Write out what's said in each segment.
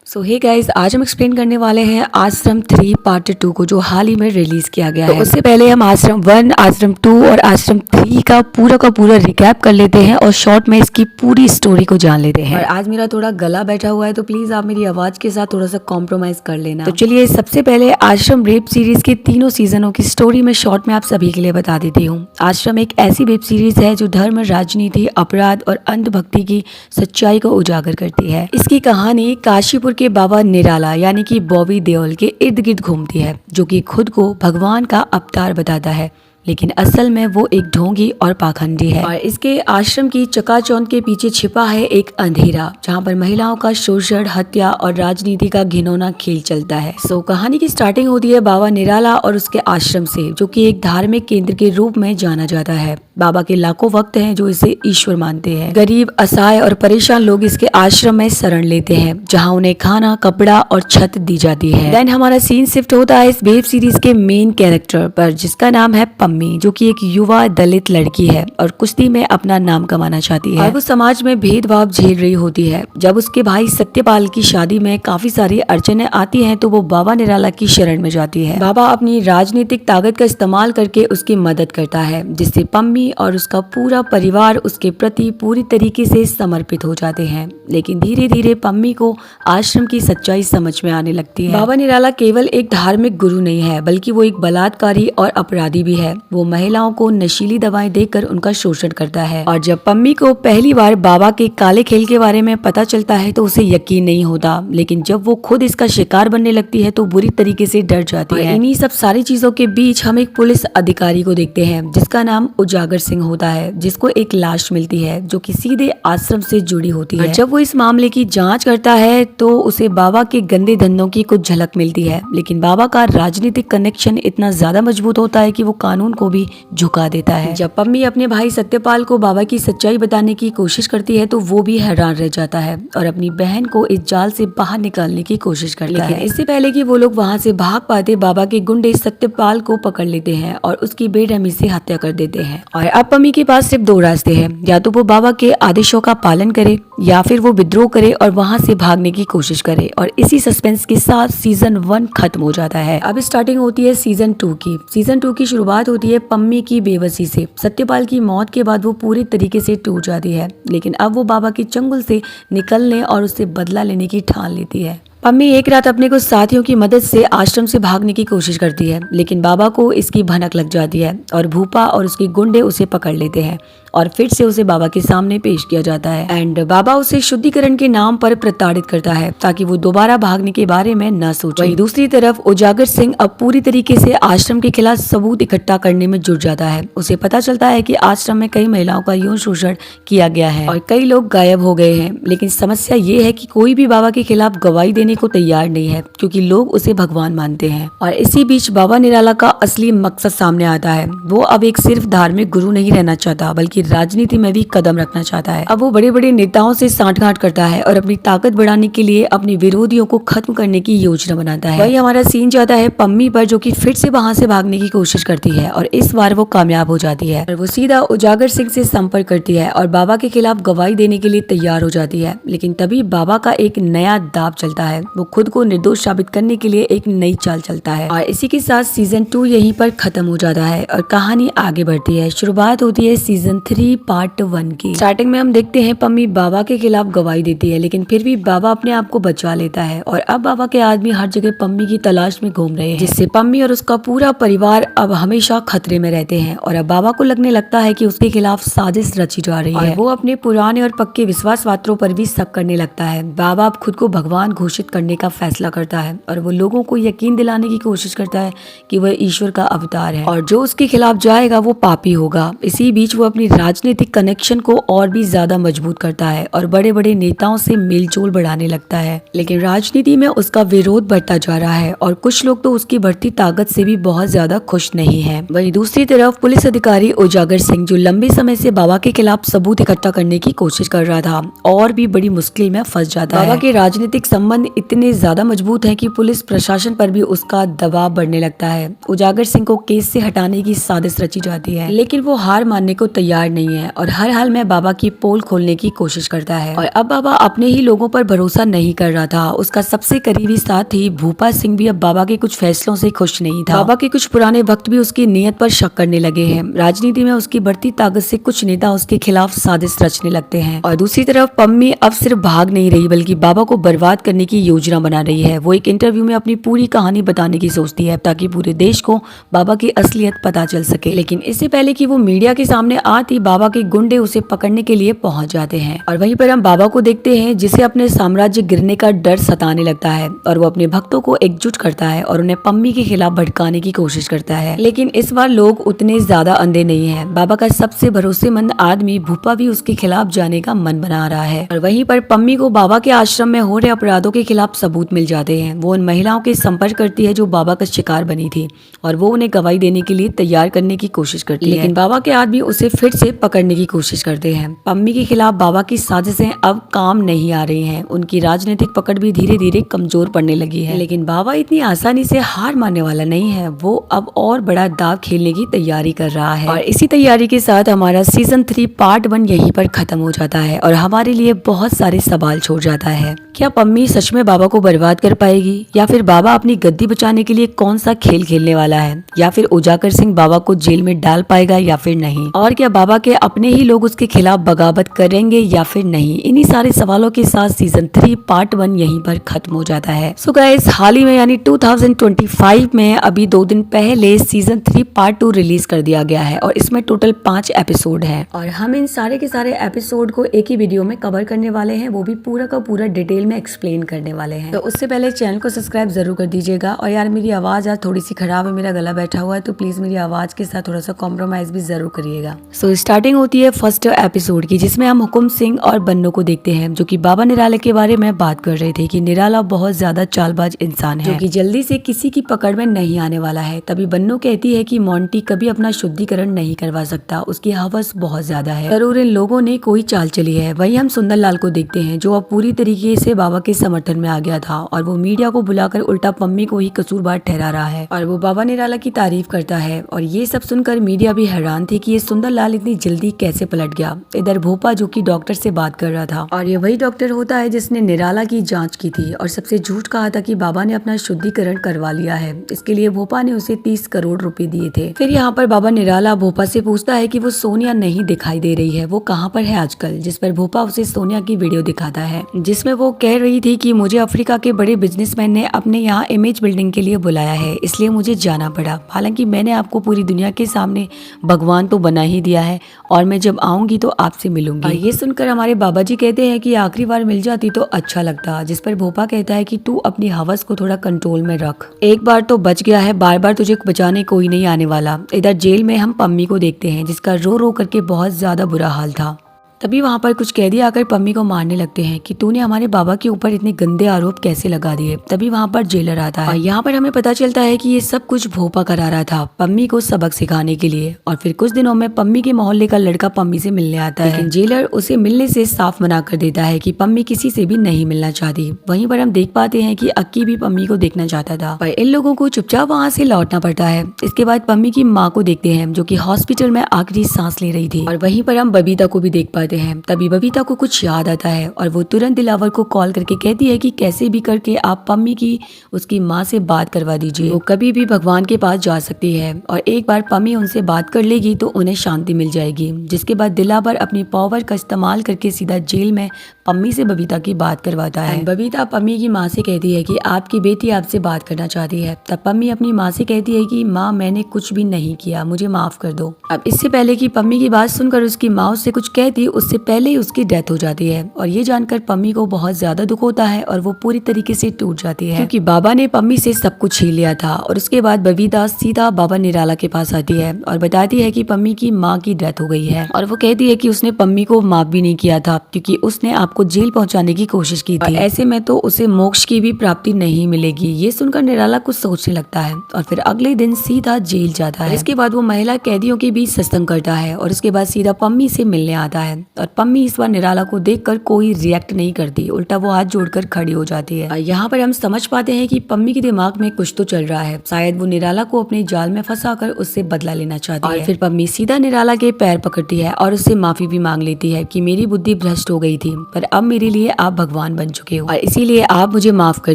सो hey guys, आज हम explain करने वाले हैं आश्रम 3 पार्ट 2 को, जो हाल ही में रिलीज किया गया है। उससे पहले हम आश्रम 1, आश्रम 2 और आश्रम 3 का पूरा रिकैप कर लेते हैं और शॉर्ट में इसकी पूरी स्टोरी को जान लेते हैं। और आज मेरा थोड़ा गला बैठा हुआ है, तो प्लीज आप मेरी आवाज के साथ थोड़ा सा कॉम्प्रोमाइज कर लेना। तो चलिए, सबसे पहले आश्रम वेब सीरीज के तीनों सीजनों की स्टोरी में शॉर्ट में आप सभी के लिए बता देती हूँ। आश्रम एक ऐसी वेब सीरीज है जो धर्म, राजनीति, अपराध और अंधभक्ति की सच्चाई को उजागर करती है। इसकी कहानी काशीपुर के बाबा निराला यानी कि बॉबी देओल के इर्द गिर्द घूमती है, जो कि खुद को भगवान का अवतार बताता है, लेकिन असल में वो एक ढोंगी और पाखंडी है। और इसके आश्रम की चकाचौंध के पीछे छिपा है एक अंधेरा, जहाँ पर महिलाओं का शोषण, हत्या और राजनीति का घिनौना खेल चलता है। सो कहानी की स्टार्टिंग होती है बाबा निराला और उसके आश्रम से, जो कि एक धार्मिक केंद्र के रूप में जाना जाता है। बाबा के लाखों भक्त हैं जो इसे ईश्वर मानते हैं। गरीब, असहाय और परेशान लोग इसके आश्रम में शरण लेते हैं, जहाँ उन्हें खाना, कपड़ा और छत दी जाती है। देन हमारा सीन शिफ्ट होता है इस वेब सीरीज के मेन कैरेक्टर पर, जिसका नाम है पम्मी, जो कि एक युवा दलित लड़की है और कुश्ती में अपना नाम कमाना चाहती है। और वो समाज में भेदभाव झेल रही होती है। जब उसके भाई सत्यपाल की शादी में काफी सारी अड़चने आती हैं, तो वो बाबा निराला की शरण में जाती है। बाबा अपनी राजनीतिक ताकत का इस्तेमाल करके उसकी मदद करता है, जिससे पम्मी और उसका पूरा परिवार उसके प्रति पूरी तरीके से समर्पित हो जाते हैं। लेकिन धीरे धीरे पम्मी को आश्रम की सच्चाई समझ में आने लगती है। बाबा निराला केवल एक धार्मिक गुरु नहीं है, बल्कि वो एक बलात्कारी और अपराधी भी है। वो महिलाओं को नशीली दवाएं देकर उनका शोषण करता है। और जब पम्मी को पहली बार बाबा के काले खेल के बारे में पता चलता है, तो उसे यकीन नहीं होता, लेकिन जब वो खुद इसका शिकार बनने लगती है तो बुरी तरीके से डर जाती है। इन्हीं सब सारी चीजों के बीच हम एक पुलिस अधिकारी को देखते हैं, जिसका नाम उजागर सिंह होता है, जिसको एक लाश मिलती है जो कि सीधे आश्रम से जुड़ी होती है। जब वो इस मामले की जांच करता है, तो उसे बाबा के गंदे धंधों की कुछ झलक मिलती है, लेकिन बाबा का राजनीतिक कनेक्शन इतना ज्यादा मजबूत होता है कि वो कानून को भी झुका देता है। जब पम्मी अपने भाई सत्यपाल को बाबा की सच्चाई बताने की कोशिश करती है, तो वो भी हैरान रह जाता है और अपनी बहन को इस जाल से बाहर निकालने की कोशिश करता है। इससे पहले कि वो लोग वहाँ से भाग पाते, बाबा के गुंडे सत्यपाल को पकड़ लेते हैं और उसकी बेरहमी से हत्या कर देते हैं। और अब पम्मी के पास सिर्फ दो रास्ते हैं, या तो वो बाबा के आदेशों का पालन करे, या फिर वो विद्रोह करे और वहां से भागने की कोशिश करे। और इसी सस्पेंस के साथ सीजन 1 खत्म हो जाता है। अब स्टार्टिंग होती है सीजन 2 की। सीजन 2 की शुरुआत होती है पम्मी की बेबसी से। सत्यपाल की मौत के बाद वो पूरी तरीके से टूट जाती है, लेकिन अब वो बाबा के चंगुल से निकलने और उससे बदला लेने की ठान लेती है। पम्मी एक रात अपने कुछ साथियों की मदद से आश्रम से भागने की कोशिश करती है, लेकिन बाबा को इसकी भनक लग जाती है और भूपा और उसके गुंडे उसे पकड़ लेते हैं और फिर से उसे बाबा के सामने पेश किया जाता है। एंड बाबा उसे शुद्धिकरण के नाम पर प्रताड़ित करता है, ताकि वो दोबारा भागने के बारे में न सोचे। वहीं दूसरी तरफ उजागर सिंह अब पूरी तरीके से आश्रम के खिलाफ सबूत इकट्ठा करने में जुट जाता है। उसे पता चलता है कि आश्रम में कई महिलाओं का यौन शोषण किया गया है और कई लोग गायब हो गए हैं। लेकिन समस्या ये है कि कोई भी बाबा के खिलाफ गवाही देने को तैयार नहीं है, क्योंकि लोग उसे भगवान मानते हैं। और इसी बीच बाबा निराला का असली मकसद सामने आता है। वो अब एक सिर्फ धार्मिक गुरु नहीं रहना चाहता, बल्कि राजनीति में भी कदम रखना चाहता है। अब वो बड़े बड़े नेताओं से सांठगांठ करता है और अपनी ताकत बढ़ाने के लिए अपने विरोधियों को खत्म करने की योजना बनाता है। वही हमारा सीन जाता है पम्मी पर, जो कि फिर से वहां से भागने की कोशिश करती है और इस बार वो कामयाब हो जाती है। और वो सीधा उजागर सिंह से संपर्क करती है और बाबा के खिलाफ गवाही देने के लिए तैयार हो जाती है। लेकिन तभी बाबा का एक नया दाव चलता है। वो खुद को निर्दोष साबित करने के लिए एक नई चाल चलता है। और इसी के साथ सीजन 2 यहीं पर खत्म हो जाता है और कहानी आगे बढ़ती है। शुरुआत होती है सीजन 3 पार्ट 1 की। स्टार्टिंग में हम देखते हैं पम्मी बाबा के खिलाफ गवाही देती है, लेकिन फिर भी बाबा अपने आप को बचा लेता है और अब बाबा के आदमी हर जगह पम्मी की तलाश में घूम रहे हैं, जिससे पम्मी और उसका पूरा परिवार अब हमेशा खतरे में रहते हैं। और अब बाबा को लगने लगता है कि उसके खिलाफ साजिश रची जा रही है। वो अपने पुराने और पक्के विश्वास पात्रों पर भी शक करने लगता है। बाबा अब खुद को भगवान घोषित करने का फैसला करता है और वो लोगों को यकीन दिलाने की कोशिश करता है कि वह ईश्वर का अवतार है और जो उसके खिलाफ जाएगा वो पापी होगा। इसी बीच वो अपनी राजनीतिक कनेक्शन को और भी ज्यादा मजबूत करता है और बड़े बड़े नेताओं से मेलजोल बढ़ाने लगता है। लेकिन राजनीति में उसका विरोध बढ़ता जा रहा है और कुछ लोग तो उसकी बढ़ती ताकत से भी बहुत ज्यादा खुश नहीं है। वहीं दूसरी तरफ पुलिस अधिकारी उजागर सिंह, जो लंबे समय से बाबा के खिलाफ सबूत इकट्ठा करने की कोशिश कर रहा था, और भी बड़ी मुश्किल में फंस जाता है। बाबा के राजनीतिक संबंध इतने ज्यादा मजबूत हैं कि पुलिस प्रशासन पर भी उसका दबाव बढ़ने लगता है। उजागर सिंह को केस से हटाने की साजिश रची जाती है, लेकिन वो हार मानने को तैयार नहीं है और हर हाल में बाबा की पोल खोलने की कोशिश करता है। और अब बाबा अपने ही लोगों पर भरोसा नहीं कर रहा था। उसका सबसे करीबी साथी भूपा सिंह भी अब बाबा के कुछ फैसलों से खुश नहीं था। बाबा के कुछ पुराने वक्त भी उसकी नीयत पर शक करने लगे हैं। राजनीति में उसकी बढ़ती ताकत से कुछ नेता उसके खिलाफ साजिश रचने लगते हैं और दूसरी तरफ पम्मी अब सिर्फ भाग नहीं रही बल्कि बाबा को बर्बाद करने की योजना बना रही है। वो एक इंटरव्यू में अपनी पूरी कहानी बताने की सोचती है ताकि पूरे देश को बाबा की असलियत पता चल सके, लेकिन इससे पहले कि वो मीडिया के सामने आती बाबा के गुंडे उसे पकड़ने के लिए पहुंच जाते हैं। और वहीं पर हम बाबा को देखते हैं जिसे अपने साम्राज्य गिरने का डर सताने लगता है और वो अपने भक्तों को एकजुट करता है और उन्हें पम्मी के खिलाफ भड़काने की कोशिश करता है। लेकिन इस बार लोग उतने ज्यादा अंधे नहीं है। बाबा का सबसे भरोसेमंद आदमी भूपा भी उसके खिलाफ जाने का मन बना रहा है। और वहीं पर पम्मी को बाबा के आश्रम में हो रहे अपराधों के खिलाफ सबूत मिल जाते हैं। वो उन महिलाओं के संपर्क करती है जो बाबा का शिकार बनी थी और वो उन्हें गवाही देने के लिए तैयार करने की कोशिश करती है, लेकिन बाबा के आदमी उसे फिर से पकड़ने की कोशिश करते हैं। पम्मी के खिलाफ बाबा की साजिशें अब काम नहीं आ रही हैं। उनकी राजनीतिक पकड़ भी धीरे धीरे कमजोर पड़ने लगी है, लेकिन बाबा इतनी आसानी से हार मानने वाला नहीं है। वो अब और बड़ा दाव खेलने की तैयारी कर रहा है और इसी तैयारी के साथ हमारा सीजन 3 पार्ट 1 यहीं पर खत्म हो जाता है और हमारे लिए बहुत सारे सवाल छोड़ जाता है। क्या पम्मी सच में बाबा को बर्बाद कर पाएगी या फिर बाबा अपनी गद्दी बचाने के लिए कौन सा खेल खेलने वाला है, या फिर उजागर सिंह बाबा को जेल में डाल पाएगा या फिर नहीं, और क्या बाबा के अपने ही लोग उसके खिलाफ बगावत करेंगे या फिर नहीं। इन्हीं सारे सवालों के साथ सीजन 3 पार्ट 1 यहीं पर खत्म हो जाता है। सो गाइस, हाल ही में यानी 2025 में अभी 2 दिन पहले सीजन 3 पार्ट 2 रिलीज कर दिया गया है और इसमें टोटल 5 एपिसोड है और हम इन सारे के सारे एपिसोड को एक ही वीडियो में कवर करने वाले हैं, वो भी पूरा का पूरा डिटेल में एक्सप्लेन करने वाले हैं। तो उससे पहले चैनल को सब्सक्राइब जरूर कर दीजिएगा। और यार मेरी आवाज आज थोड़ी सी खराब है, मेरा गला बैठा हुआ है, तो प्लीज मेरी आवाज के साथ थोड़ा सा कॉम्प्रोमाइज भी जरूर करिएगा। सो स्टार्टिंग होती है फर्स्ट एपिसोड की, जिसमें हम हुकुम सिंह और बन्नू को देखते हैं जो कि बाबा निराला के बारे में बात कर रहे थे कि निराला बहुत ज्यादा चालबाज इंसान है जो कि जल्दी से किसी की पकड़ में नहीं आने वाला है। तभी बन्नू कहती है कि मोंटी कभी अपना शुद्धिकरण नहीं करवा सकता, उसकी हवस बहुत ज्यादा है, जरूर इन लोगों ने कोई चाल चली है। वही हम सुंदरलाल को देखते हैं जो अब पूरी तरीके से बाबा के समर्थन में आ गया था और वो मीडिया को बुलाकर उल्टा पम्मी को ही कसूरवार ठहरा रहा है और वो बाबा निराला की तारीफ करता है। और ये सब सुनकर मीडिया भी हैरान थी कि ये सुंदरलाल इतनी जल्दी कैसे पलट गया। इधर भोपा जो कि डॉक्टर से बात कर रहा था और ये वही डॉक्टर होता है जिसने निराला की जांच की थी और सबसे झूठ कहा था कि बाबा ने अपना शुद्धिकरण करवा लिया है। इसके लिए भोपा ने उसे 30 करोड़ रुपए दिए थे। फिर यहाँ पर बाबा निराला भोपा से पूछता है कि वो सोनिया नहीं दिखाई दे रही है, वो कहाँ पर है आजकल, जिस पर भोपा उसे सोनिया की वीडियो दिखाता है जिसमें वो कह रही थी कि मुझे अफ्रीका के बड़े बिजनेसमैन ने अपने यहाँ इमेज बिल्डिंग के लिए बुलाया है, इसलिए मुझे जाना पड़ा। हालांकि मैंने आपको पूरी दुनिया के सामने भगवान तो बना ही दिया है और मैं जब आऊंगी तो आपसे मिलूंगी। ये सुनकर हमारे बाबा जी कहते हैं कि आखिरी बार मिल जाती तो अच्छा लगता, जिस पर भोपा कहता है कि तू अपनी हवस को थोड़ा कंट्रोल में रख, एक बार तो बच गया है, बार बार तुझे बचाने कोई नहीं आने वाला। इधर जेल में हम पम्मी को देखते हैं जिसका रो रो करके बहुत ज्यादा बुरा हाल था। तभी वहाँ पर कुछ कैदी आकर पम्मी को मारने लगते हैं कि तूने हमारे बाबा के ऊपर इतने गंदे आरोप कैसे लगा दिए। तभी वहाँ पर जेलर आता है और यहाँ पर हमें पता चलता है कि ये सब कुछ भोपा करा रहा था पम्मी को सबक सिखाने के लिए। और फिर कुछ दिनों में पम्मी के मोहल्ले का लड़का पम्मी से मिलने आता है, लेकिन जेलर उसे मिलने से साफ मना कर देता है कि पम्मी किसी से भी नहीं मिलना चाहती। वहीं पर हम देख पाते हैं कि अक्की भी पम्मी को देखना चाहता था, पर इन लोगों को चुपचाप वहाँ से लौटना पड़ता है। इसके बाद पम्मी की माँ को देखते हैं जो कि हॉस्पिटल में आखिरी सांस ले रही थी और वहीं पर हम बबीता को भी देख पाते हैं। तभी बबीता को कुछ याद आता है और वो तुरंत दिलावर को कॉल करके कहती है कि कैसे भी करके आप पम्मी की उसकी माँ से बात करवा दीजिए, वो कभी भी भगवान के पास जा सकती है और एक बार पम्मी उनसे बात कर लेगी तो उन्हें शांति मिल जाएगी। जिसके बाद दिलावर अपनी पावर का इस्तेमाल करके सीधा जेल में पम्मी से बबीता की बात करवाता है। बबीता पम्मी की माँ से कहती है कि आपकी बेटी आपसे बात करना चाहती है। तब पम्मी अपनी माँ से कहती है कि माँ मैंने कुछ भी नहीं किया, मुझे माफ कर दो। अब इससे पहले कि पम्मी की बात सुनकर उसकी माँ उससे कुछ कहती, उससे पहले ही उसकी डेथ हो जाती है और ये जानकर पम्मी को बहुत ज्यादा दुख होता है और वो पूरी तरीके से टूट जाती है क्योंकि बाबा ने पम्मी से सब कुछ छीन लिया था। और उसके बाद बबीता सीधा बाबा निराला के पास आती है और बताती है कि पम्मी की माँ की डेथ हो गई है और वो कहती है कि उसने पम्मी को माफ भी नहीं किया था क्योंकि उसने आपको जेल पहुंचाने की कोशिश की थी, ऐसे में तो उसे मोक्ष की भी प्राप्ति नहीं मिलेगी। ये सुनकर निराला कुछ सोचने लगता है और फिर अगले दिन सीधा जेल जाता है। इसके बाद वो महिला कैदियों के बीच सत्संग करता है और उसके बाद सीधा पम्मी से मिलने आता है और पम्मी इस बार निराला को देखकर कोई रिएक्ट नहीं करती, उल्टा वो हाथ जोड़कर खड़ी हो जाती है। यहाँ पर हम समझ पाते हैं कि पम्मी के दिमाग में कुछ तो चल रहा है, शायद वो निराला को अपने जाल में फंसाकर उससे बदला लेना चाहती है। फिर पम्मी सीधा निराला के पैर पकड़ती है और उससे माफी भी मांग लेती है कि मेरी बुद्धि भ्रष्ट हो गई थी, पर अब मेरे लिए आप भगवान बन चुके हो और इसीलिए आप मुझे माफ कर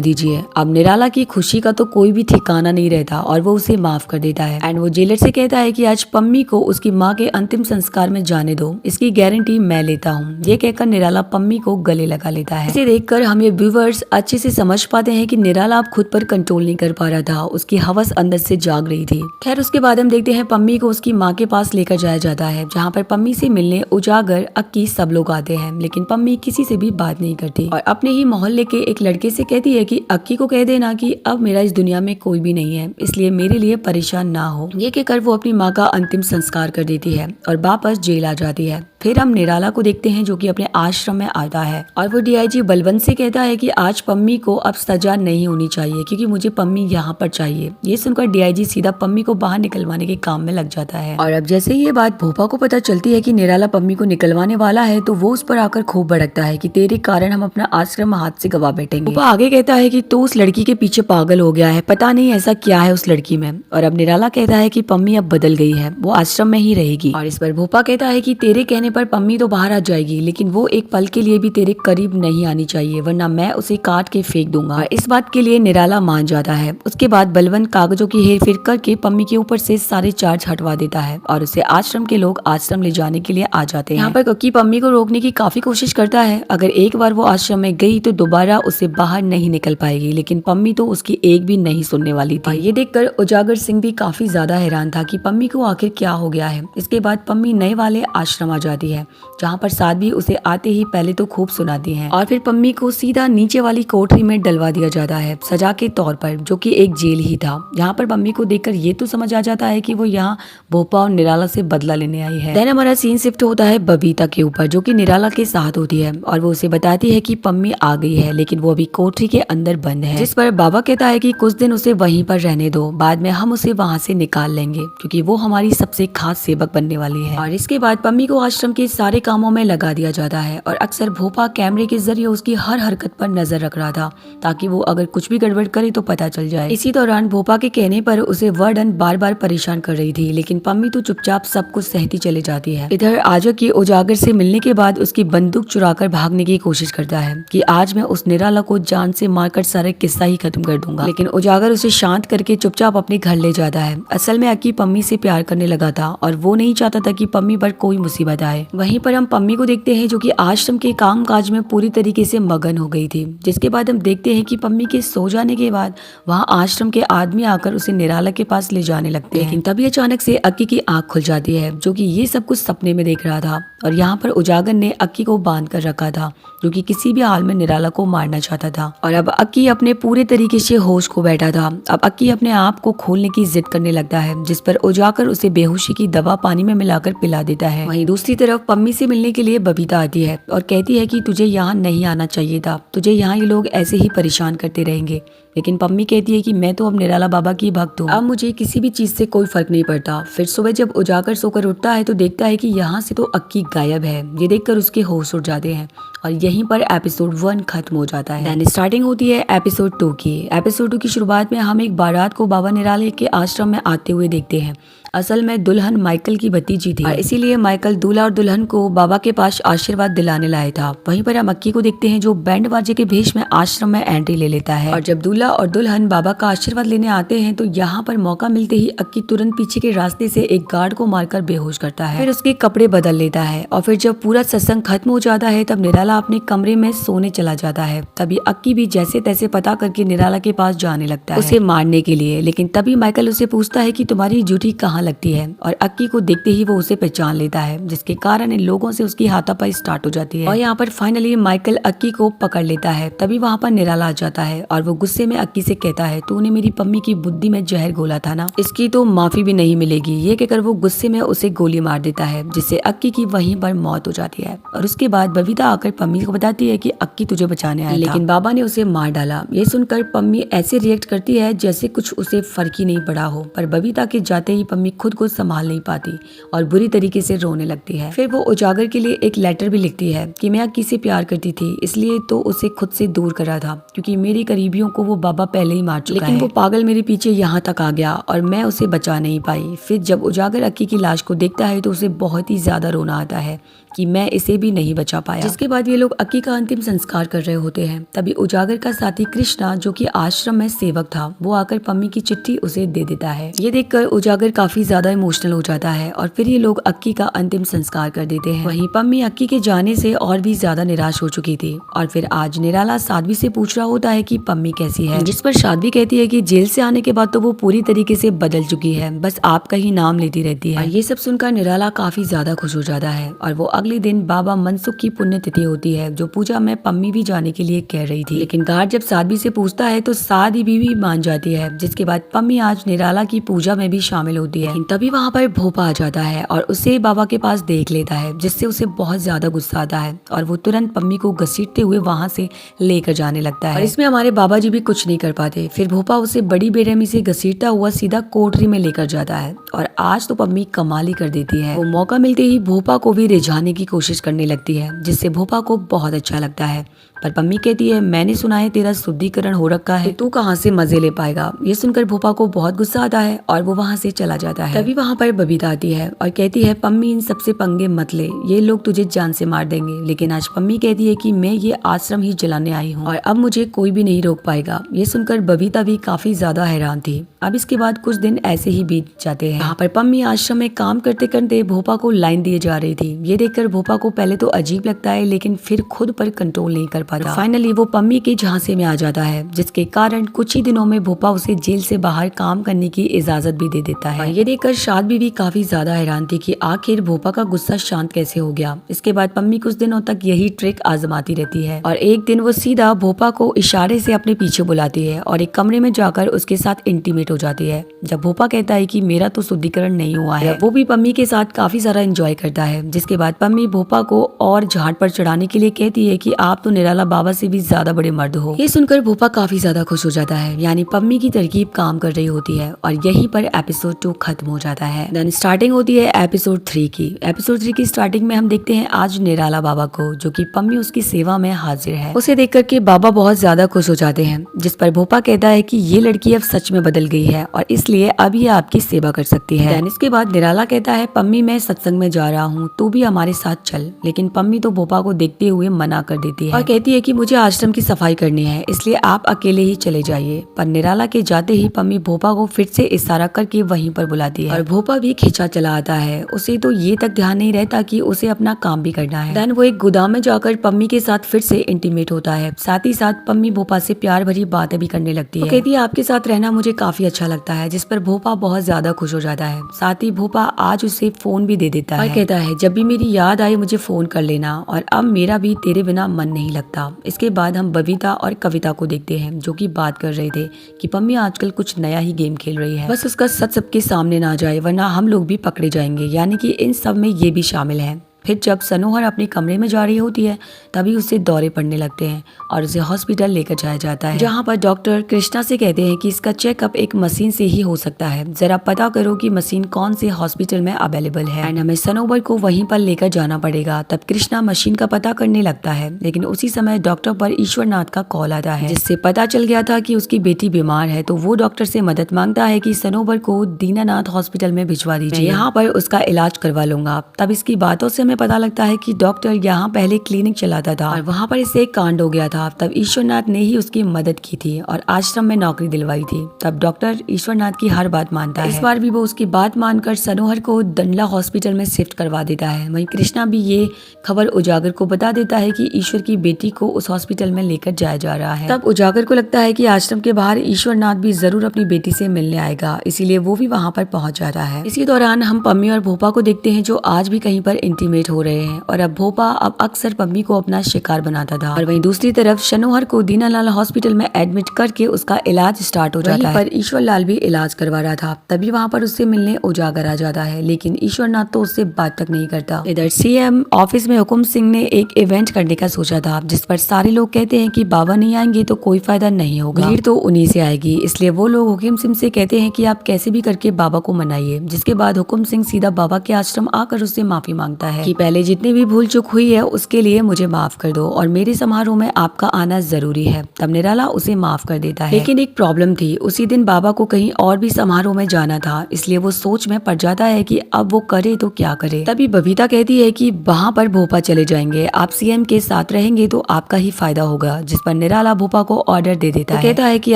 दीजिए। अब निराला की खुशी का तो कोई भी ठिकाना नहीं रहता और वो उसे माफ कर देता है। एंड वो जेलर से कहता है कि आज पम्मी को उसकी माँ के अंतिम संस्कार में जाने दो, इसकी गारंटी मैं लेता हूँ। ये कहकर निराला पम्मी को गले लगा लेता है। इसे देखकर हम ये व्यूअर्स अच्छे से समझ पाते हैं कि निराला अब खुद पर कंट्रोल नहीं कर पा रहा था, उसकी हवस अंदर से जाग रही थी। खैर उसके बाद हम देखते हैं पम्मी को उसकी माँ के पास लेकर जाया जाता है, जहाँ पर पम्मी से मिलने उजागर, अक्की सब लोग आते हैं, लेकिन पम्मी किसी से भी बात नहीं करती और अपने ही मोहल्ले के एक लड़के से कहती है कि अक्की को कह देना कि अब मेरा इस दुनिया में कोई भी नहीं है, इसलिए मेरे लिए परेशान ना हो। ये कहकर वो अपनी माँ का अंतिम संस्कार कर देती है और वापस जेल आ जाती है। फिर हम निराला को देखते हैं जो कि अपने आश्रम में आता है और वो डीआईजी बलवंत से कहता है कि आज पम्मी को अब सजा नहीं होनी चाहिए क्योंकि मुझे पम्मी यहाँ पर चाहिए। ये सुनकर डीआईजी सीधा पम्मी को बाहर निकलवाने के काम में लग जाता है और अब जैसे ही ये बात भोपा को पता चलती है कि निराला पम्मी को निकलवाने वाला है तो वो उस पर आकर खूब भड़कता है कि तेरे कारण हम अपना आश्रम हाथ से गवा बैठेंगे। भोपा आगे कहता है कि तो उस लड़की के पीछे पागल हो गया है, पता नहीं ऐसा क्या है उस लड़की में। और अब निराला कहता है कि पम्मी अब बदल गई है, वो आश्रम में ही रहेगी। और इस पर भोपा कहता है कि तेरे कहने पर पम्मी तो बाहर आ जाएगी, लेकिन वो एक पल के लिए भी तेरे करीब नहीं आनी चाहिए, वरना मैं उसे काट के फेंक दूंगा। और इस बात के लिए निराला मान जाता है। उसके बाद बलवंत कागजों की हेरफेर करके पम्मी के ऊपर से सारे चार्ज हटवा देता है और उसे आश्रम के लोग आश्रम ले जाने के लिए आ जाते हैं। यहाँ पर कक्की पम्मी को रोकने की काफी कोशिश करता है, अगर एक बार वो आश्रम में गई तो दोबारा उसे बाहर नहीं निकल पाएगी, लेकिन पम्मी तो उसकी एक भी नहीं सुनने वाली थी। ये देखकर उजागर सिंह भी काफी ज्यादा हैरान था कि पम्मी को आखिर क्या हो गया है। इसके बाद पम्मी नए वाले आश्रम आ जाती है, जहाँ पर साध्वी उसे आते ही पहले तो खूब सुनाती है और फिर पम्मी को सीधा नीचे वाली कोठरी में डलवा दिया जाता है सजा के तौर पर, जो कि एक जेल ही था। यहाँ पर पम्मी को देखकर ये तो समझ आ जाता है कि वो यहाँ भोपा और निराला से बदला लेने आई है। देन हमारा सीन शिफ्ट होता है बबीता के ऊपर, जो कि निराला के साथ होती है और वो उसे बताती है कि पम्मी आ गई है, लेकिन वो अभी कोठरी के अंदर बंद है। जिस पर बाबा कहता है कि कुछ दिन उसे वहीं पर रहने दो, बाद में हम उसे वहाँ से निकाल लेंगे क्योंकि वो हमारी सबसे खास सेवक बनने वाली है। और इसके बाद पम्मी को आश्रम के सारे कामों में लगा दिया जाता है और अक्सर भोपा कैमरे के जरिए उसकी हर हरकत पर नजर रख रहा था ताकि वो अगर कुछ भी गड़बड़ करे तो पता चल जाए। इसी दौरान भोपा के कहने पर उसे वार्डन बार बार परेशान कर रही थी, लेकिन पम्मी तो चुपचाप सब कुछ सहती चली जाती है। इधर आजो की उजागर से मिलने के बाद उसकी बंदूक चुराकर भागने की कोशिश करता है कि आज मैं उस निराला को जान से मारकर सारे किस्सा ही खत्म कर दूंगा, लेकिन उजागर उसे शांत करके चुपचाप अपने घर ले जाता है। असल में अक्की पम्मी से प्यार करने लगा था और वो नहीं चाहता था कि पम्मी पर कोई मुसीबत आए। वहीं पर हम पम्मी को देखते हैं जो कि आश्रम के काम काज में पूरी तरीके से मगन हो गई थी, जिसके बाद हम देखते हैं कि पम्मी के सो जाने के बाद वहाँ आश्रम के आदमी आकर उसे निराला के पास ले जाने लगते हैं, लेकिन तभी अचानक से अक्की की आंख खुल जाती है जो कि ये सब कुछ सपने में देख रहा था और यहाँ पर उजागर ने अक्की को बांध कर रखा था जो कि किसी भी हाल में निराला को मारना चाहता था। और अब अक्की अपने पूरे तरीके से होश खो बैठा था। अब अक्की अपने आप को खोलने की जिद करने लगता है, जिस पर उजागर उसे बेहोशी की दवा पानी में मिलाकर पिला देता है। वहीं दूसरी तरफ पम्मी से मिलने के लिए बबीता आती है और कहती है कि तुझे यहाँ नहीं आना चाहिए था, तुझे यहाँ ये लोग ऐसे ही परेशान करते रहेंगे। लेकिन पम्मी कहती है कि मैं तो अब निराला बाबा की भक्त हूँ, अब मुझे किसी भी चीज से कोई फर्क नहीं पड़ता। फिर सुबह जब उजागर सोकर उठता है तो देखता है कि यहाँ से तो अक्की गायब है। ये देखकर उसके होश उड़ जाते हैं और यहीं पर एपिसोड 1 खत्म हो जाता है। देन स्टार्टिंग होती है एपिसोड 2 की। एपिसोड 2 की शुरुआत में हम एक बारात को बाबा निराले के आश्रम में आते हुए देखते हैं। असल में दुल्हन माइकल की भतीजी थी और इसीलिए माइकल दूल्हा और दुल्हन को बाबा के पास आशीर्वाद दिलाने लाया था। वहीं पर हम अक्की को देखते हैं जो बैंड बाजे के भेष में आश्रम में एंट्री ले लेता है और जब दूल्हा और दुल्हन बाबा का आशीर्वाद लेने आते हैं तो यहाँ पर मौका मिलते ही अक्की तुरंत पीछे के रास्ते से एक गार्ड को मारकर बेहोश करता है, फिर उसके कपड़े बदल लेता है और फिर जब पूरा सत्संग खत्म हो जाता है तब निराला अपने कमरे में सोने चला जाता है। तभी अक्की भी जैसे तैसे पता करके निराला के पास जाने लगता है उसे मारने के लिए, लेकिन तभी माइकल उसे पूछता है कि तुम्हारी ड्यूटी कहाँ लगती है और अक्की को देखते ही वो उसे पहचान लेता है, जिसके कारण इन लोगों से उसकी हाथापाई स्टार्ट हो जाती है और यहाँ पर फाइनली माइकल अक्की को पकड़ लेता है। तभी वहाँ पर निराला आ जाता है और वो गुस्से में अक्की से कहता है तूने मेरी पम्मी की बुद्धि में जहर घोला था ना, इसकी तो माफी भी नहीं मिलेगी। ये कहकर वो गुस्से में उसे गोली मार देता है जिससे अक्की की वहीं पर मौत हो जाती है। और उसके बाद बबीता आकर पम्मी को बताती है कि अक्की तुझे बचाने आया था, लेकिन बाबा ने उसे मार डाला। ये सुनकर पम्मी ऐसे रिएक्ट करती है जैसे कुछ उसे फर्क ही नहीं पड़ा हो, पर बबीता के जाते ही पम्मी पम्मी खुद को संभाल नहीं पाती और बुरी तरीके से रोने लगती है। फिर वो उजागर के लिए एक लेटर भी लिखती है कि मैं अक्की से प्यार करती थी, इसलिए तो उसे खुद से दूर करा था क्योंकि मेरी करीबियों को वो बाबा पहले ही मार चुका है, लेकिन वो पागल मेरे पीछे यहाँ तक आ गया और मैं उसे बचा नहीं पाई। फिर जब उजागर अक्की की लाश को देखता है तो उसे बहुत ही ज्यादा रोना आता है कि मैं इसे भी नहीं बचा पाया। जिसके बाद ये लोग अक्की का अंतिम संस्कार कर रहे होते हैं। तभी उजागर का साथी कृष्णा, जो कि आश्रम में सेवक था, वो आकर पम्मी की चिट्ठी उसे दे देता है। ये देखकर उजागर काफी ज्यादा इमोशनल हो जाता है और फिर ये लोग अक्की का अंतिम संस्कार कर देते हैं। वहीं पम्मी अक्की के जाने से और भी ज्यादा निराश हो चुकी थी और फिर आज निराला साध्वी से पूछ रहा होता है कि पम्मी कैसी है, जिस पर साध्वी कहती है कि जेल से आने के बाद तो वो पूरी तरीके से बदल चुकी है, बस आपका ही नाम लेती रहती है। ये सब सुनकर निराला काफी ज्यादा खुश हो जाता है और वो अगले दिन बाबा मनसुख की पुण्यतिथि होती है, जो पूजा में पम्मी भी जाने के लिए कह रही थी, लेकिन गार्ड जब साध्वी से पूछता है तो साध्वी भी मान जाती है। जिसके बाद पम्मी आज निराला की पूजा में भी शामिल होती है। तभी वहाँ पर भोपा आ जाता है और उसे बाबा के पास देख लेता है, जिससे उसे बहुत ज्यादा गुस्सा आता है और वो तुरंत पम्मी को घसीटते हुए वहाँ से लेकर जाने लगता है। और इसमें हमारे बाबा जी भी कुछ नहीं कर पाते। फिर भोपा उसे बड़ी बेरहमी से घसीटता हुआ सीधा कोठरी में लेकर जाता है और आज तो पम्मी कमाल ही कर देती है। वो मौका मिलते ही भोपा को भी रिझाने की कोशिश करने लगती है, जिससे भोपा को बहुत अच्छा लगता है। पर पम्मी कहती है मैंने सुना है तेरा शुद्धिकरण हो रखा है, तू कहाँ से मजे ले पाएगा। ये सुनकर भोपा को बहुत गुस्सा आता है और वो वहाँ से चला जाता है। तभी वहाँ पर बबीता आती है और कहती है पम्मी इन सबसे पंगे मत ले, ये लोग तुझे जान से मार देंगे। लेकिन आज पम्मी कहती है कि मैं ये आश्रम ही जलाने आई हूँ और अब मुझे कोई भी नहीं रोक पाएगा। ये सुनकर बबीता भी काफी ज्यादा हैरान थी। अब इसके बाद कुछ दिन ऐसे ही बीत जाते हैं। यहाँ पर पम्मी आश्रम में काम करते करते भोपा को लाइन दिए जा रही थी। ये देखकर भोपा को पहले तो अजीब लगता है, लेकिन फिर खुद पर कंट्रोल नहीं कर पाता। फाइनली वो पम्मी के झांसे में आ जाता है, जिसके कारण कुछ ही दिनों में भोपा उसे जेल से बाहर काम करने की इजाजत भी दे देता है। ये देखकर साध्वी भी काफी ज्यादा हैरान थी कि आखिर भोपा का गुस्सा शांत कैसे हो गया। इसके बाद पम्मी कुछ दिनों तक यही ट्रिक आजमाती रहती है और एक दिन वो सीधा भोपा को इशारे से अपने पीछे बुलाती है और एक कमरे में जाकर उसके साथ इंटीमेट हो जाती है। जब भोपा कहता है कि मेरा तो शुद्धिकरण नहीं हुआ है, वो भी पम्मी के साथ काफी सारा एंजॉय करता है। जिसके बाद पम्मी भोपा को और झाट पर चढ़ाने के लिए कहती है कि आप तो निराला बाबा से भी ज्यादा बड़े मर्द हो। ये सुनकर भोपा काफी ज्यादा खुश हो जाता है, यानी पम्मी की तरकीब काम कर रही होती है और यहीं पर एपिसोड 2 खत्म हो जाता है। देन स्टार्टिंग होती है एपिसोड 3 की। एपिसोड 3 की स्टार्टिंग में हम देखते हैं आज निराला बाबा को, जो कि पम्मी उसकी सेवा में हाजिर है। उसे देख करके बाबा बहुत ज्यादा खुश हो जाते हैं, जिस पर भोपा कहता है कि ये लड़की अब सच में बदल गई है और इसलिए अब ये आपकी सेवा कर सकती है। इसके बाद निराला कहता है पम्मी मैं सत्संग में जा रहा हूँ, तू भी हमारे साथ चल। लेकिन पम्मी तो भोपा को देखते हुए मना कर देती है और कहती है कि मुझे आश्रम की सफाई करनी है, इसलिए आप अकेले ही चले जाइए। पर निराला के जाते ही पम्मी भोपा को फिर से इशारा करके वहीं पर बुलाती है और भोपा भी खींचा चला आता है। उसे तो ये तक ध्यान नहीं रहता कि उसे अपना काम भी करना है। देन वो एक गोदाम में जाकर पम्मी के साथ फिर से इंटीमेट होता है। साथ ही साथ पम्मी भोपा से प्यार भरी बातें भी करने लगती है। कहती है आपके साथ रहना मुझे काफी अच्छा लगता है, जिस पर भोपा बहुत ज्यादा खुश हो जाता है। साथ ही भोपा आज उसे फोन भी दे देता है और कहता है जब भी मेरी याद आए मुझे फोन कर लेना और अब मेरा भी तेरे बिना मन नहीं लगता। इसके बाद हम बबीता और कविता को देखते हैं, जो कि बात कर रहे थे कि पम्मी आजकल कुछ नया ही गेम खेल रही है, बस उसका सच सबके सामने ना जाए वरना हम लोग भी पकड़े जाएंगे। यानी कि इन सब में ये भी शामिल है। फिर जब सनोहर अपने कमरे में जा रही होती है तभी उससे दौरे पड़ने लगते हैं और उसे हॉस्पिटल लेकर जाया जाता है, जहाँ पर डॉक्टर कृष्णा से कहते हैं कि इसका चेकअप एक मशीन से ही हो सकता है, जरा पता करो कि मशीन कौन से हॉस्पिटल में अवेलेबल है एंड हमें सनोहर को वहीं पर लेकर जाना पड़ेगा। तब कृष्णा मशीन का पता करने लगता है, लेकिन उसी समय डॉक्टर पर ईश्वरनाथ का कॉल आता है, जिससे पता चल गया था कि उसकी बेटी बीमार है। तो वो डॉक्टर से मदद मांगता है कि सनोहर को दीनानाथ हॉस्पिटल में भिजवा दीजिए, यहाँ पर उसका इलाज करवा लूंगा। तब इसकी बातों से हमें पता लगता है कि डॉक्टर यहाँ पहले क्लिनिक चलाता था और वहाँ पर इससे एक कांड हो गया था। तब ईश्वरनाथ ने ही उसकी मदद की थी और आश्रम में नौकरी दिलवाई थी। तब डॉक्टर ईश्वरनाथ की हर बात मानता है। इस बार भी वो उसकी बात मानकर सनोहर को दंडला हॉस्पिटल में शिफ्ट करवा देता है। वहीं कृष्णा भी ये खबर उजागर को बता देता है कि ईश्वर की बेटी को उस हॉस्पिटल में लेकर जाया जा रहा है। तब उजागर को लगता है कि आश्रम के बाहर ईश्वरनाथ भी जरूर अपनी बेटी से मिलने आएगा, इसीलिए वो भी वहाँ पर पहुँच जाता है। इसी दौरान हम पम्मी और भोपा को देखते हैं, जो आज भी कहीं पर इंटीमेट सेट हो रहे हैं और अब भोपा अब अक्सर पम्मी को अपना शिकार बनाता था। और वहीं दूसरी तरफ शनोहर को दीनालाल हॉस्पिटल में एडमिट करके उसका इलाज स्टार्ट हो जाता है। पर ईश्वर लाल भी इलाज करवा रहा था, तभी वहाँ पर उससे मिलने उजागर आ जाता है, लेकिन ईश्वरनाथ तो उससे बात तक नहीं करता। इधर सीएम ऑफिस में हुकुम सिंह ने एक इवेंट करने का सोचा था, जिस पर सारे लोग कहते हैं कि बाबा नहीं आएंगे तो कोई फायदा नहीं होगा, भीड़ तो उन्हीं से आएगी। इसलिए वो लोग हुकुम सिंह से कहते हैं कि आप कैसे भी करके बाबा को मनाइए। जिसके बाद हुकुम सिंह सीधा बाबा के आश्रम आकर उससे माफी मांगता है कि पहले जितनी भी भूल चूक हुई है उसके लिए मुझे माफ कर दो और मेरे समारोह में आपका आना जरूरी है। तब निराला उसे माफ कर देता है, लेकिन एक प्रॉब्लम थी, उसी दिन बाबा को कहीं और भी समारोह में जाना था, इसलिए वो सोच में पड़ जाता है कि अब वो करे तो क्या करे। तभी बबीता कहती है कि वहाँ पर भोपा चले जाएंगे, आप सीएम के साथ रहेंगे तो आपका ही फायदा होगा। जिस पर निराला भोपा को ऑर्डर दे देता है, कहता है कि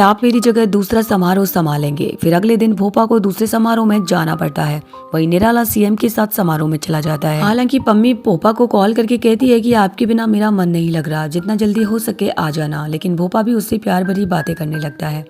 आप मेरी जगह दूसरा समारोह संभालेंगे। फिर अगले दिन भोपा को दूसरे समारोह में जाना पड़ता है, वही निराला सीएम के साथ समारोह में चला जाता है। हालांकि पम्मी भोपा को कॉल करके कहती है कि आपके बिना मेरा मन नहीं लग रहा, जितना जल्दी हो सके आ जाना, लेकिन भोपा भी उससे प्यार भरी बातें करने लगता है।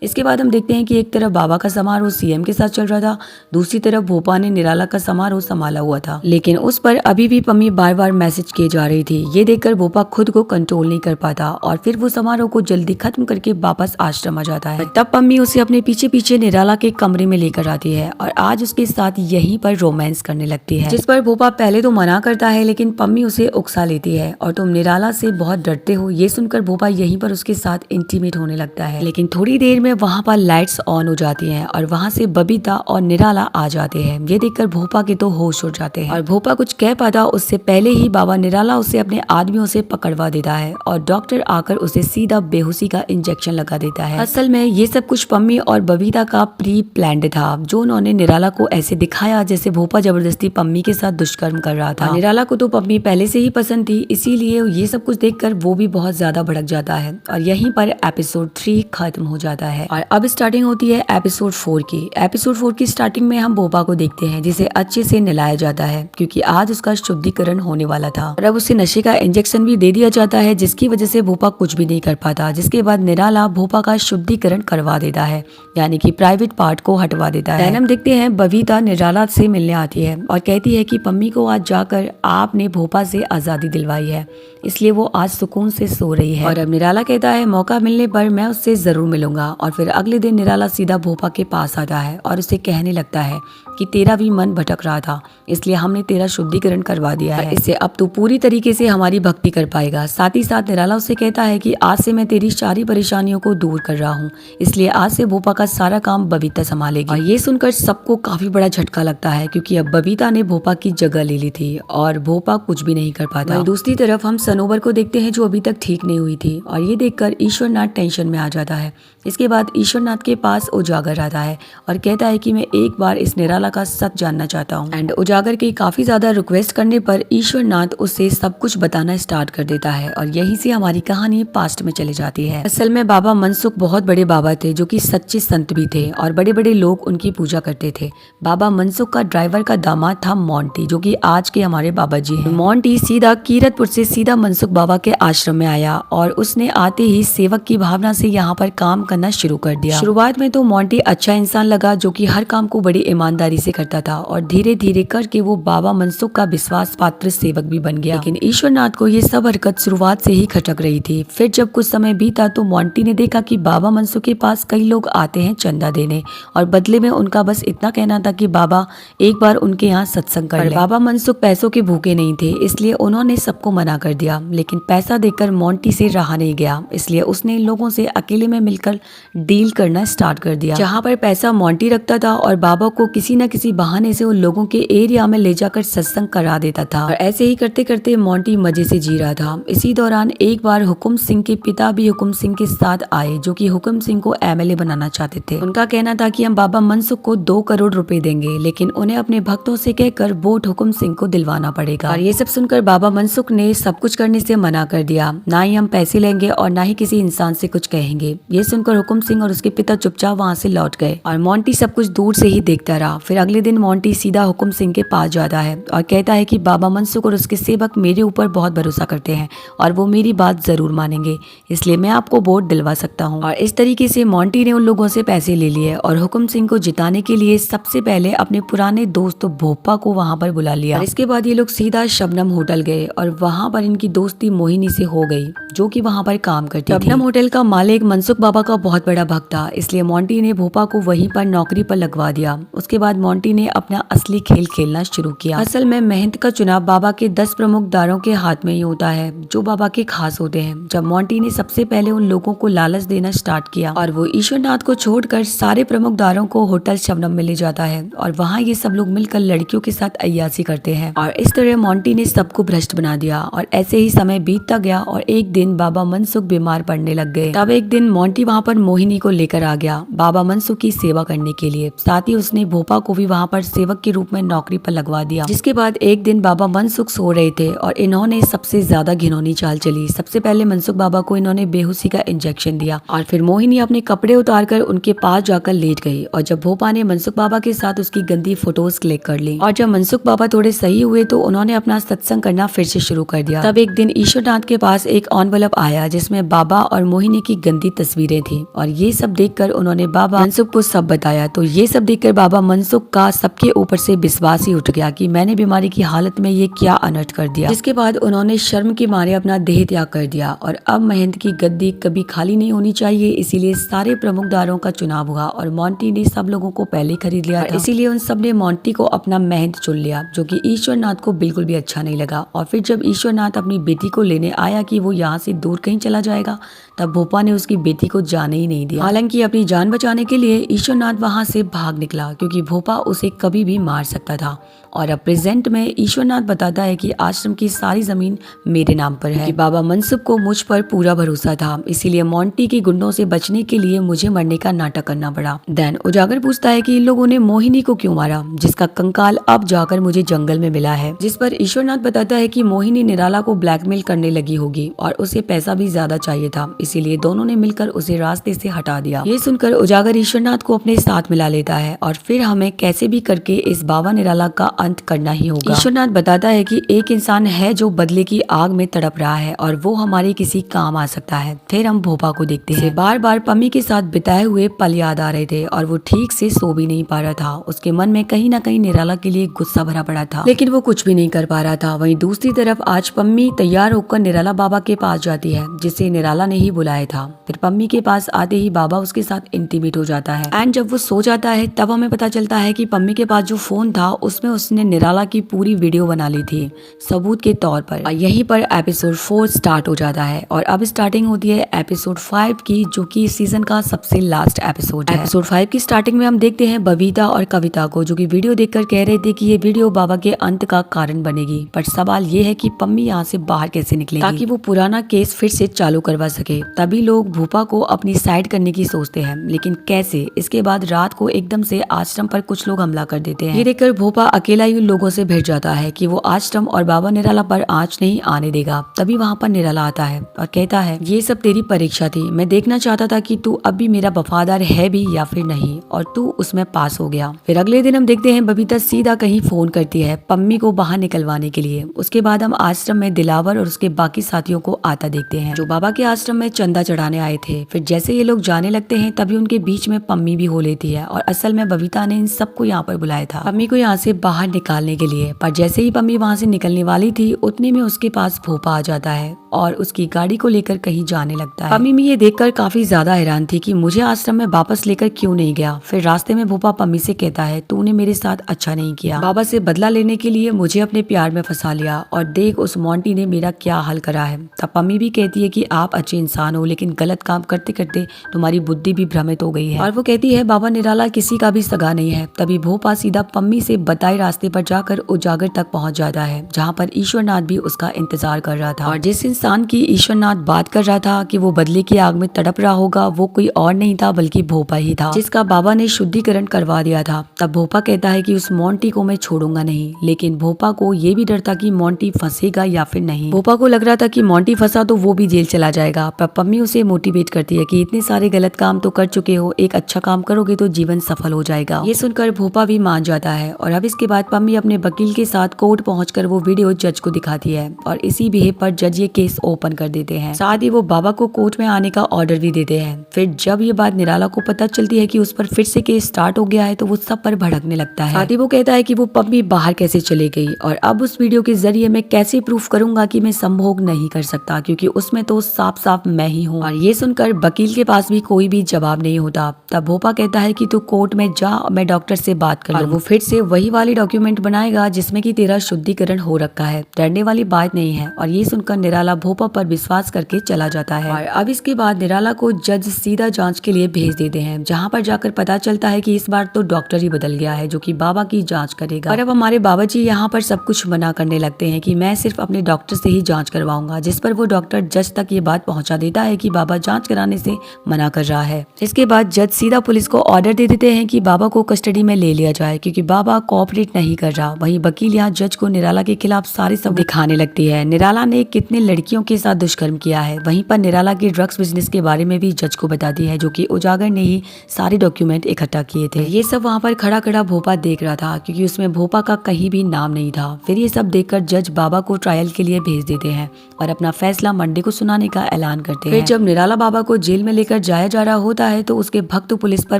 इसके बाद हम देखते हैं कि एक तरफ बाबा का समारोह सीएम के साथ चल रहा था, दूसरी तरफ भोपा ने निराला का समारोह संभाला हुआ था, लेकिन उस पर अभी भी पम्मी बार बार मैसेज किए जा रही थी। ये देखकर भोपा खुद को कंट्रोल नहीं कर पाता और फिर वो समारोह को जल्दी खत्म करके वापस आश्रम आ जाता है। तब पम्मी उसे अपने पीछे पीछे निराला के कमरे में लेकर आती है और आज उसके साथ यहीं पर रोमांस करने लगती है, जिस पर भोपा पहले तो मना करता है, लेकिन पम्मी उसे उकसा लेती है और तुम निराला से बहुत डरते हो। ये सुनकर भोपा यहीं पर उसके साथ इंटीमेट होने लगता है, लेकिन थोड़ी देर में वहाँ पर लाइट्स ऑन हो जाती हैं और वहाँ से बबीता और निराला आ जाते हैं। ये देखकर भोपा के तो होश उड़ जाते हैं और भोपा कुछ कह पाता उससे पहले ही बाबा निराला उसे अपने आदमियों से पकड़वा देता है और डॉक्टर आकर उसे सीधा बेहोशी का इंजेक्शन लगा देता है। असल में ये सब कुछ पम्मी और बबीता का प्री प्लान्ड था, जो उन्होंने निराला को ऐसे दिखाया जैसे भोपा जबरदस्ती पम्मी के साथ दुष्कर्म कर रहा था। निराला को तो पम्मी पहले से ही पसंद थी, इसीलिए ये सब कुछ देखकर वो भी बहुत ज्यादा भड़क जाता है और यहीं पर एपिसोड 3 खत्म हो जाता है। और अब स्टार्टिंग होती है एपिसोड 4 की। एपिसोड 4 की स्टार्टिंग में हम भोपा को देखते हैं, जिसे अच्छे से नहलाया जाता है क्योंकि आज उसका शुद्धिकरण होने वाला था और अब उसे नशे का इंजेक्शन भी दे दिया जाता है, जिसकी वजह से भोपा कुछ भी नहीं कर पाता। जिसके बाद निराला भोपा का शुद्धिकरण करवा देता है, यानी कि प्राइवेट पार्ट को हटवा देता है। हम देखते हैं बबीता निराला से मिलने आती है और कहती है कि पम्मी को आज जाकर आपने भोपा से आजादी दिलवाई है, इसलिए वो आज सुकून से सो रही है। और अब निराला कहता है मौका मिलने पर मैं उससे जरूर मिलूंगा। और फिर अगले दिन निराला सीधा भोपा के पास आता है और उसे कहने लगता है कि तेरा भी मन भटक रहा था, इसलिए हमने तेरा शुद्धिकरण करवा दिया है, इससे अब तू पूरी तरीके से हमारी भक्ति कर पाएगा। साथ ही साथ निराला उससे कहता है कि आज से मैं तेरी सारी परेशानियों को दूर कर रहा हूँ, इसलिए आज से भोपा का सारा काम बबीता संभालेगी। और ये सुनकर सबको काफी बड़ा झटका लगता है क्योंकि अब बबीता ने भोपा की जगह ले ली थी और भोपा कुछ भी नहीं कर पाता। दूसरी तरफ हम सनोवर को देखते हैं, जो अभी तक ठीक नहीं हुई थी और ये देखकर ईश्वरनाथ टेंशन में आ जाता है। इसके बाद ईश्वरनाथ के पास उजागर आता है और कहता है कि मैं एक बार इस निराला का सच जानना चाहता हूँ। एंड उजागर की काफी ज्यादा रिक्वेस्ट करने पर ईश्वरनाथ उसे सब कुछ बताना स्टार्ट कर देता है और यहीं से हमारी कहानी पास्ट में चली जाती है। असल में बाबा मनसुख बहुत बड़े बाबा थे, जो कि सच्चे संत भी थे और बड़े बड़े लोग उनकी पूजा करते थे। बाबा मनसुख का ड्राइवर का दामाद था मोंटी, जो कि आज के हमारे बाबा जी हैं। मोंटी सीधा कीरतपुर से सीधा मनसुख बाबा के आश्रम में आया और उसने आते ही सेवक की भावना से यहाँ पर काम करना शुरू कर दिया। शुरुआत में तो मोंटी अच्छा इंसान लगा, जो कि हर काम को बड़ी ईमानदारी से करता था और धीरे धीरे करके वो बाबा मनसुख का विश्वास पात्र सेवक भी बन गया। लेकिन ईश्वरनाथ को ये सब हरकत शुरुआत से ही खटक रही थी। फिर जब कुछ समय बीता तो मोंटी ने देखा कि बाबा मनसुख के पास कई लोग आते हैं चंदा देने और बदले में उनका बस इतना कहना था कि बाबा एक बार उनके यहाँ सत्संग कर ले। बाबा मनसुख पैसों के भूखे नहीं थे, इसलिए उन्होंने सबको मना कर दिया। लेकिन पैसा देकर मोंटी से रहा नहीं गया, इसलिए उसने इन लोगों से अकेले में मिलकर डील करना स्टार्ट कर दिया। जहाँ पर पैसा मोंटी रखता था और बाबा को किसी न किसी बहाने से उन लोगों के एरिया में ले जाकर सत्संग करा देता था और ऐसे ही करते करते मोंटी मजे से जी रहा था। इसी दौरान एक बार हुकुम सिंह के पिता भी हुकुम सिंह के साथ आए, जो कि हुकुम सिंह को एमएलए बनाना चाहते थे। उनका कहना था कि हम बाबा मनसुख को 2 करोड़ रुपए देंगे, लेकिन उन्हें अपने भक्तों से कहकर वोट हुकुम सिंह को दिलवाना पड़ेगा। और ये सब सुनकर बाबा मनसुख ने सब कुछ करने से मना कर दिया, ना ही हम पैसे लेंगे और ना ही किसी इंसान से कुछ कहेंगे। ये सुनकर हुकुम सिंह और उसके पिता चुपचाप वहाँ से लौट गए और मोंटी सब कुछ दूर से ही देखता रहा। फिर अगले दिन मोंटी सीधा हुकुम सिंह के पास जाता है और कहता है कि बाबा मनसुख और उसके सेवक मेरे ऊपर बहुत भरोसा करते हैं और वो मेरी बात जरूर मानेंगे, इसलिए मैं आपको वोट दिलवा सकता हूँ। और इस तरीके से मोंटी ने उन लोगों से पैसे ले लिए और हुकुम सिंह को जिताने के लिए सबसे पहले अपने पुराने दोस्त भोपा को वहाँ पर बुला लिया। और इसके बाद ये लोग सीधा शबनम होटल गए और वहाँ पर इनकी दोस्ती मोहिनी से हो गई, जो कि वहाँ पर काम करती थी। शबनम होटल का मालिक मनसुख बाबा का बहुत बड़ा भक्त था, इसलिए मोंटी ने भोपा को वहीं पर नौकरी पर लगवा दिया। उसके बाद मोंटी ने अपना असली खेल खेलना शुरू किया। असल में मेहनत का चुनाव बाबा के 10 प्रमुख दारों के हाथ में ही होता है, जो बाबा के खास होते हैं। जब मोंटी ने सबसे पहले उन लोगों को लालच देना स्टार्ट किया और वो ईश्वरनाथ को छोड़कर सारे प्रमुख दारों को होटल शबनम में ले जाता है और वहाँ ये सब लोग मिलकर लड़कियों के साथ अय्यासी करते हैं और इस तरह मोंटी ने सबको भ्रष्ट बना दिया। और ऐसे ही समय बीतता गया और एक दिन बाबा मनसुख बीमार पड़ने लग गए। तब एक दिन मोंटी वहाँ पर मोहिनी को लेकर आ गया बाबा मनसुख की सेवा करने के लिए। साथ ही उसने भोपा को भी वहाँ पर सेवक के रूप में नौकरी पर लगवा दिया। जिसके बाद एक दिन बाबा मनसुख सो रहे थे और इन्होंने सबसे ज्यादा घिनौनी चाल चली। सबसे पहले मनसुख बाबा को इन्होंने बेहोशी का इंजेक्शन दिया और फिर मोहिनी अपने कपड़े उतारकर उनके पास जाकर लेट गई। और जब भोपा ने मनसुख बाबा के साथ उसकी गंदी फोटोज क्लिक कर ली और जब मनसुख बाबा थोड़े सही हुए तो उन्होंने अपना सत्संग करना फिर से शुरू कर दिया। तब एक दिन ईश्वरनाथ के पास एक एनवेलप आया जिसमें बाबा और मोहिनी की गंदी तस्वीरें थी और ये सब देखकर उन्होंने बाबा मनसुख को सब बताया। तो ये सब देखकर बाबा मनसुख का सबके ऊपर से विश्वास ही उठ गया कि मैंने बीमारी की हालत में ये क्या अनर्थ कर दिया। जिसके बाद उन्होंने शर्म के मारे अपना देह त्याग कर दिया और अब महंत की गद्दी कभी खाली नहीं होनी चाहिए, इसीलिए सारे प्रमुख दारों का चुनाव हुआ और मोंटी ने सब लोगों को पहले खरीद लिया था। इसीलिए उन सब ने मोंटी को अपना महंत चुन लिया, जो कि ईश्वरनाथ को बिल्कुल भी अच्छा नहीं लगा। और फिर जब ईश्वरनाथ अपनी बेटी को लेने आया कि वो यहाँ से दूर कहीं चला जाएगा, तब भोपा ने उसकी बेटी को जाने ही नहीं दिया। हालांकि अपनी जान बचाने के लिए ईश्वरनाथ वहाँ से भाग निकला क्योंकि भोपा उसे कभी भी मार सकता था। और अब प्रेजेंट में ईश्वरनाथ बताता है कि आश्रम की सारी जमीन मेरे नाम पर है कि बाबा मनसुख को मुझ पर पूरा भरोसा था, इसीलिए मोंटी के गुंडों से बचने के लिए मुझे मरने का नाटक करना पड़ा। देन उजागर पूछता है कि इन लोगों ने मोहिनी को क्यों मारा, जिसका कंकाल अब जाकर मुझे जंगल में मिला है। जिस पर ईश्वरनाथ बताता है कि मोहिनी निराला को ब्लैकमेल करने लगी होगी और उसे पैसा भी ज्यादा चाहिए था, इसीलिए दोनों ने मिलकर उसे रास्ते से हटा दिया। ये सुनकर उजागर ईश्वरनाथ को अपने साथ मिला लेता है और फिर हमें कैसे भी करके इस बाबा निराला का अंत करना ही होगा। ईश्वरनाथ बताता है कि एक इंसान है जो बदले की आग में तड़प रहा है और वो हमारे किसी काम आ सकता है। फिर हम भोपा को देखते हैं। बार बार पम्मी के साथ बिताए हुए पल याद आ रहे थे और वो ठीक से सो भी नहीं पा रहा था। उसके मन में कहीं ना कहीं निराला के लिए गुस्सा भरा पड़ा था, लेकिन वो कुछ भी नहीं कर पा रहा था। वहीं दूसरी तरफ आज पम्मी तैयार होकर निराला बाबा के पास जाती है, जिसे निराला ने ही बुलाया था। फिर पम्मी के पास आते ही बाबा उसके साथ इंटीमेट हो जाता है एंड जब वो सो जाता है तब हमें पता चलता है कि पम्मी के पास जो फोन था उसमें उसने निराला की पूरी वीडियो बना ली थी सबूत के तौर पर। और यहीं पर एपिसोड 4 स्टार्ट हो जाता है और अब स्टार्टिंग होती है एपिसोड 5 की, जो कि इस सीजन का सबसे लास्ट एपिसोड है। एपिसोड 5 की स्टार्टिंग में हम देखते हैं बबीता और कविता को, जो कि वीडियो देखकर कह रहे थे कि ये वीडियो बाबा के अंत का कारण बनेगी। पर सवाल ये है कि पम्मी यहाँ से बाहर कैसे निकलेगी ताकि वो पुराना केस फिर से चालू करवा सके। तभी लोग भूपा को अपनी साइड करने की सोचते हैं, लेकिन कैसे? इसके बाद रात को एकदम से आश्रम पर कुछ लोग हमला कर देते हैं। ये देखकर भोपा अकेला ही उन लोगों से भिड़ जाता है कि वो आश्रम और बाबा निराला पर आंच नहीं आने देगा। तभी वहाँ पर निराला आता है और कहता है ये सब तेरी परीक्षा थी, मैं देखना चाहता था कि तू अब भी मेरा वफादार है भी या फिर नहीं, और तू उसमें पास हो गया। फिर अगले दिन हम देखते हैं बबीता सीधा कहीं फोन करती है पम्मी को बाहर निकलवाने के लिए। उसके बाद हम आश्रम में दिलावर और उसके बाकी साथियों को आता देखते हैं, जो बाबा के आश्रम में चंदा चढ़ाने आए थे। फिर जैसे ये लोग जाने लगते हैं तभी उनके बीच में पम्मी भी हो लेती है और असल में बबीता ने इन सबको यहाँ पर बुलाया था पम्मी को यहाँ से बाहर निकालने के लिए। पर जैसे ही पम्मी वहाँ से निकलने वाली थी उतने में उसके पास भोपा आ जाता है और उसकी गाड़ी को लेकर कहीं जाने लगता है। पम्मी भी ये देखकर काफी ज्यादा हैरान थी कि मुझे आश्रम में वापस लेकर क्यों नहीं गया। फिर रास्ते में भोपा पम्मी से कहता है तूने मेरे साथ अच्छा नहीं किया, बाबा से बदला लेने के लिए मुझे अपने प्यार में फंसा लिया और देख उस मोंटी ने मेरा क्या हाल करा है। तब पम्मी भी कहती है कि आप अच्छे इंसान हो, लेकिन गलत काम करते करते तुम्हारी बुद्धि भी भ्रमित हो गई है। और वो कहती है बाबा निराला किसी का भी सगा नहीं है। तभी भोपा सीधा पम्मी से बताए रास्ते पर जाकर उजागर तक पहुंच जाता है, जहाँ पर ईश्वरनाथ भी उसका इंतजार कर रहा था। और जिस इंसान की ईश्वरनाथ बात कर रहा था कि वो बदले की आग में तड़प रहा होगा, वो कोई और नहीं था बल्कि भोपा ही था, जिसका बाबा ने शुद्धिकरण करवा दिया था। तब भोपा कहता है कि उस मोंटी को मैं छोड़ूंगा नहीं, लेकिन भोपा को ये भी डर था कि मोंटी फंसेगा या फिर नहीं। भोपा को लग रहा था कि मोंटी फंसा तो वो भी जेल चला जाएगा। पर पम्मी उसे मोटिवेट करती है कि इतने सारे गलत काम तो कर चुके हो, एक अच्छा काम करोगे तो जीवन सफल हो जाएगा। ये सुनकर भोपा भी मान जाता है और अब इसके बाद पम्मी अपने वकील के साथ कोर्ट पहुंचकर वो वीडियो जज को दिखाती है और इसी बिहेव पर जज ये केस ओपन कर देते हैं। साथ ही वो बाबा को कोर्ट में आने का ऑर्डर भी देते हैं। फिर जब ये बात निराला को पता चलती है कि उस पर फिर से केस स्टार्ट हो गया है तो वो सब पर भड़कने लगता है। साथ ही वो कहता है कि वो पम्मी बाहर कैसे चली गई और अब उस वीडियो के जरिए मैं कैसे प्रूफ करूंगा कि मैं संभोग नहीं कर सकता, क्योंकि उसमें तो साफ साफ मैं ही हूँ। और ये सुनकर वकील के पास भी कोई भी जवाब नहीं होता। तब भोपा कहता है कि तू कोर्ट में जा, मैं डॉक्टर से बात कर लूं। वो फिर से वही वाली डॉक्यूमेंट बनाएगा जिसमें कि तेरा शुद्धिकरण हो रखा है, डरने वाली बात नहीं है। और ये सुनकर निराला भोपा पर विश्वास करके चला जाता है। और अब इसके बाद निराला को जज सीधा जांच के लिए भेज देते हैं, जहाँ पर जाकर पता चलता है कि इस बार तो डॉक्टर ही बदल गया है जो कि बाबा की जांच करेगा। और अब हमारे बाबा जी यहाँ पर सब कुछ मना करने लगते हैं कि मैं सिर्फ अपने डॉक्टर से ही जांच करवाऊंगा, जिस पर वो डॉक्टर जज तक ये बात पहुंचा देता है कि बाबा जांच कराने से मना कर रहा है। इसके बाद जज सीधा पुलिस को ऑर्डर दे देते हैं कि बाबा को कस्टडी में ले लिया जाए, क्योंकि बाबा कोऑपरेट नहीं कर रहा। वहीं वकील यहाँ जज को निराला के खिलाफ सारे सब दिखाने लगती है। निराला ने कितने लड़कियों के साथ दुष्कर्म किया है, वहीं पर निराला की ड्रग्स बिजनेस के बारे में भी जज को बताती है, जो कि उजागर ने ही सारे डॉक्यूमेंट इकट्ठा किए थे। ये सब वहाँ पर खड़ा खड़ा भोपा देख रहा था, क्योंकि उसमें भोपा का कहीं भी नाम नहीं था। फिर ये सब देखकर जज बाबा को ट्रायल के लिए भेज देते हैं और अपना फैसला मंडे को सुनाने का ऐलान करते हैं। फिर जब निराला बाबा को जेल में लेकर जाया जा रहा होता है तो उसके भक्त पुलिस पर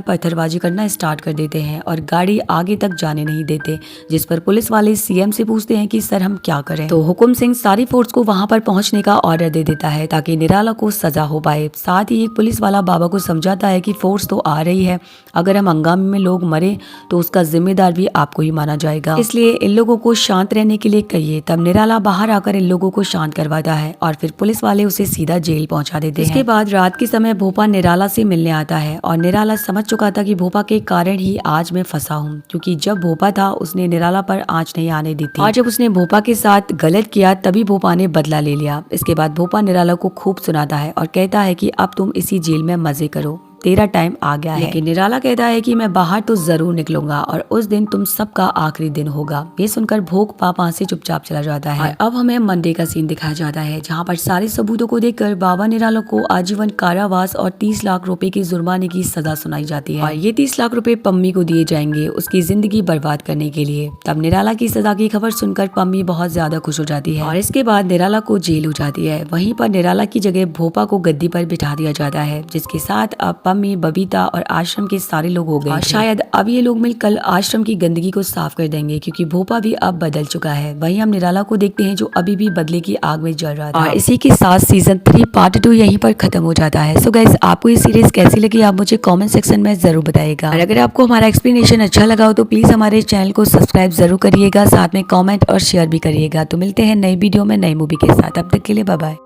पत्थरबाजी करना स्टार्ट कर देते हैं और गाड़ी आगे तक जाने नहीं देते, जिस पर पुलिस वाले सीएम से पूछते हैं कि सर हम क्या करें। तो हुकुम सिंह सारी फोर्स को वहां पर पहुंचने का ऑर्डर दे देता है ताकि निराला को सजा हो पाए। साथ ही एक पुलिस वाला बाबा को समझाता है कि फोर्स तो आ रही है, अगर हम हंगामे में लोग मरे तो उसका जिम्मेदार भी आपको ही माना जाएगा, इसलिए इन लोगों को शांत रहने के लिए कहिए। तब निराला बाहर आकर इन लोगों को शांत करवाता है और फिर पुलिस वाले उसे सीधा जेल पहुंचा देते हैं। इसके बाद रात के समय भोपा निराला से मिलने आता है और निराला समझ चुका था कि भोपा के कारण ही आज मैं फंसा हूँ, क्योंकि जब भोपा था उसने निराला पर आंच नहीं आने दी थी और जब उसने भोपा के साथ गलत किया तभी भोपा ने बदला ले लिया। इसके बाद भोपा निराला को खूब सुनाता है और कहता है कि अब तुम इसी जेल में मजे करो, तेरा टाइम आ गया है। लेकिन निराला कहता है कि मैं बाहर तो जरूर निकलूंगा और उस दिन तुम सबका आखिरी दिन होगा। ये सुनकर भोग पाप वहाँ से चुपचाप चला जाता है। और अब हमें मंडे का सीन दिखाया जाता है, जहाँ पर सारे सबूतों को देखकर बाबा निराला को आजीवन कारावास और 30 लाख रुपए की जुर्माने की सजा सुनाई जाती है और ये 30 लाख रुपए पम्मी को दिए जाएंगे उसकी जिंदगी बर्बाद करने के लिए। तब निराला की सजा की खबर सुनकर पम्मी बहुत ज्यादा खुश हो जाती है और इसके बाद निराला को जेल हो जाती है। वहीं पर निराला की जगह भोपा को गद्दी पर बिठा दिया जाता है, जिसके साथ अब पम्मी, बबीता और आश्रम के सारे लोग हो गए और शायद अब ये लोग मिलकर आश्रम की गंदगी को साफ कर देंगे, क्योंकि भोपा भी अब बदल चुका है। वहीं हम निराला को देखते हैं जो अभी भी बदले की आग में जल रहा था। और इसी के साथ सीजन 3 पार्ट 2 यहीं पर खत्म हो जाता है। सो गाइस, आपको ये सीरीज कैसी लगी आप मुझे कमेंट सेक्शन में जरूर बताइएगा। और अगर आपको हमारा एक्सप्लेनेशन अच्छा लगा हो तो प्लीज हमारे चैनल को सब्सक्राइब जरूर करिएगा, साथ में कमेंट और शेयर भी करिएगा। तो मिलते हैं नई वीडियो में नई मूवी के साथ, अब तक के लिए बाय बाय।